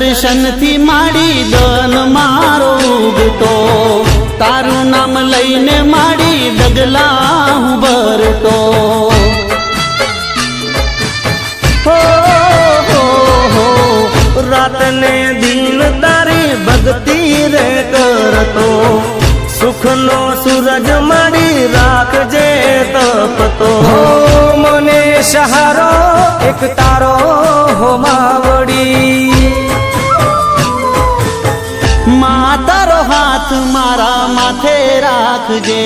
દર્શનથી માડી દન મારો ઉગતો, તારું નામ લઈને માડી ડગલા હું ભરતો. રાત ને દિન તારી ભક્તિ રે કરતો, સુખનો સૂરજ મારી રાખજે તપતો. મને સહારો એક તારો હો માવડી, મા તારો હાથ મારા માથે રાખજે.